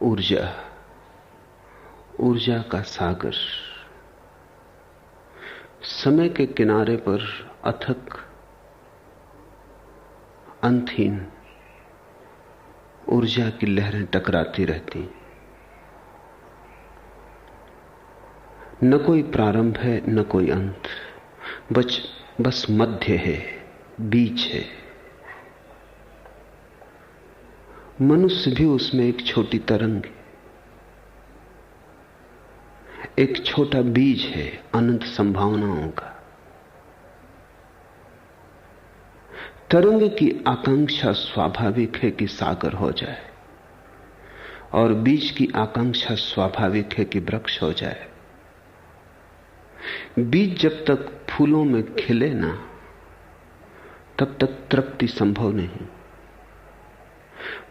ऊर्जा, ऊर्जा का सागर समय के किनारे पर अथक अंतहीन ऊर्जा की लहरें टकराती रहती। न कोई प्रारंभ है न कोई अंत, बस मध्य है, बीच है। मनुष्य भी उसमें एक छोटी तरंग है, एक छोटा बीज है अनंत संभावनाओं का। तरंग की आकांक्षा स्वाभाविक है कि सागर हो जाए, और बीज की आकांक्षा स्वाभाविक है कि वृक्ष हो जाए। बीज जब तक फूलों में खिले ना, तब तक तृप्ति संभव नहीं।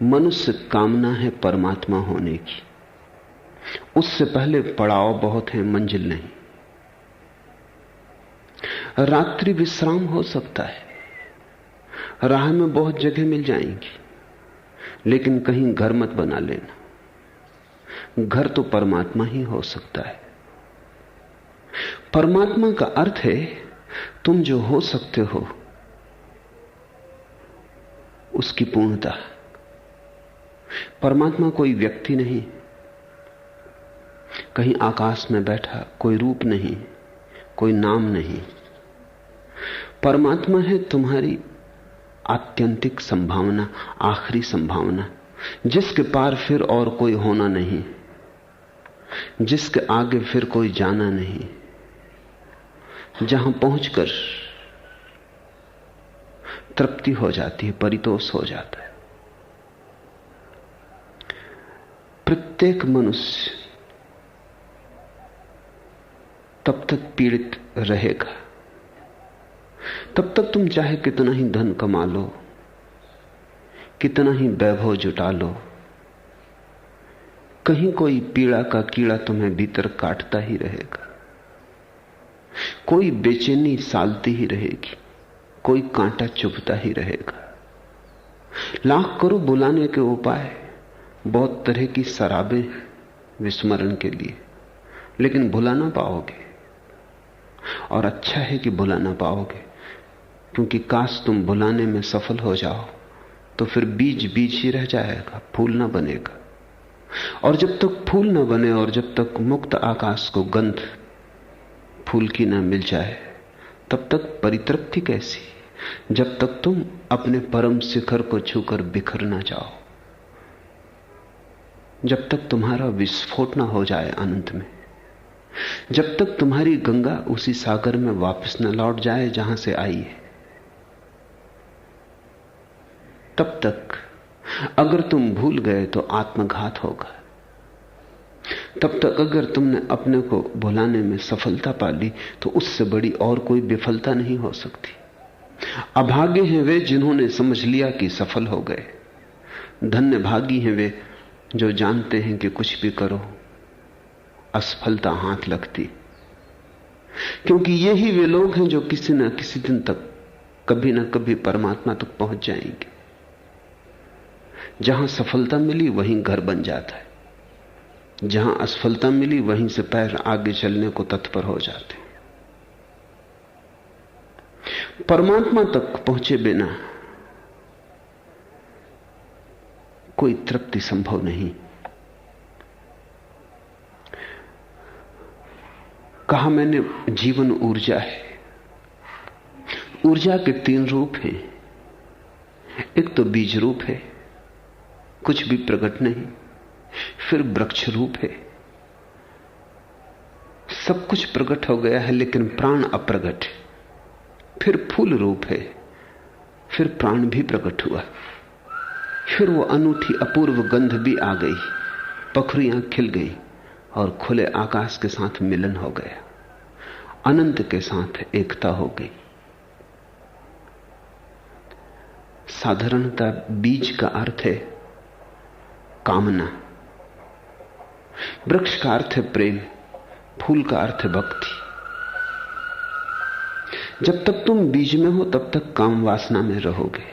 मनुष्य कामना है परमात्मा होने की, उससे पहले पड़ाव बहुत है, मंजिल नहीं। रात्रि विश्राम हो सकता है, राह में बहुत जगह मिल जाएंगी, लेकिन कहीं घर मत बना लेना। घर तो परमात्मा ही हो सकता है। परमात्मा का अर्थ है तुम जो हो सकते हो उसकी पूर्णता। परमात्मा कोई व्यक्ति नहीं, कहीं आकाश में बैठा, कोई रूप नहीं, कोई नाम नहीं। परमात्मा है तुम्हारी आत्यंतिक संभावना, आखिरी संभावना, जिसके पार फिर और कोई होना नहीं, जिसके आगे फिर कोई जाना नहीं, जहां पहुंचकर तृप्ति हो जाती है, परितोष हो जाता है। प्रत्येक मनुष्य तब तक पीड़ित रहेगा, तब तक तुम चाहे कितना ही धन कमा लो, कितना ही वैभव जुटा लो, कहीं कोई पीड़ा का कीड़ा तुम्हें भीतर काटता ही रहेगा। कोई बेचैनी सालती ही रहेगी, कोई कांटा चुभता ही रहेगा। लाख करो बुलाने के उपाय, बहुत तरह की शराबें विस्मरण के लिए, लेकिन भुला ना पाओगे। और अच्छा है कि भुला ना पाओगे, क्योंकि काश तुम भुलाने में सफल हो जाओ तो फिर बीज बीज ही रह जाएगा, फूल ना बनेगा। और जब तक फूल ना बने और जब तक मुक्त आकाश को गंध फूल की ना मिल जाए, तब तक परितृप्ति कैसी, जब तक तुम अपने परम शिखर को छूकर बिखर ना जाओ, जब तक तुम्हारा विस्फोट ना हो जाए अनंत में, जब तक तुम्हारी गंगा उसी सागर में वापस न लौट जाए जहां से आई है, तब तक अगर तुम भूल गए तो आत्मघात होगा। तब तक अगर तुमने अपने को भुलाने में सफलता पा ली तो उससे बड़ी और कोई विफलता नहीं हो सकती। अभागे हैं वे जिन्होंने समझ लिया कि सफल हो गए। धन्य भागी हैं वे जो जानते हैं कि कुछ भी करो असफलता हाथ लगती, क्योंकि यही वे लोग हैं जो किसी न किसी दिन तक कभी न कभी परमात्मा तक पहुंच जाएंगे। जहां सफलता मिली वहीं घर बन जाता है, जहां असफलता मिली वहीं से पैर आगे चलने को तत्पर हो जाते हैं। परमात्मा तक पहुंचे बिना कोई तृप्ति संभव नहीं। कहा मैंने जीवन ऊर्जा है। ऊर्जा के 3 रूप हैं। एक तो बीज रूप है, कुछ भी प्रकट नहीं। फिर वृक्ष रूप है, सब कुछ प्रकट हो गया है लेकिन प्राण अप्रगट है। फिर फूल रूप है, फिर प्राण भी प्रकट हुआ। फिर वो अनूठी अपूर्व गंध भी आ गई, पखरियां खिल गई और खुले आकाश के साथ मिलन हो गया, अनंत के साथ एकता हो गई। साधारणतः बीज का अर्थ है कामना, वृक्ष का अर्थ है प्रेम, फूल का अर्थ है भक्ति। जब तक तुम बीज में हो तब तक काम वासना में रहोगे,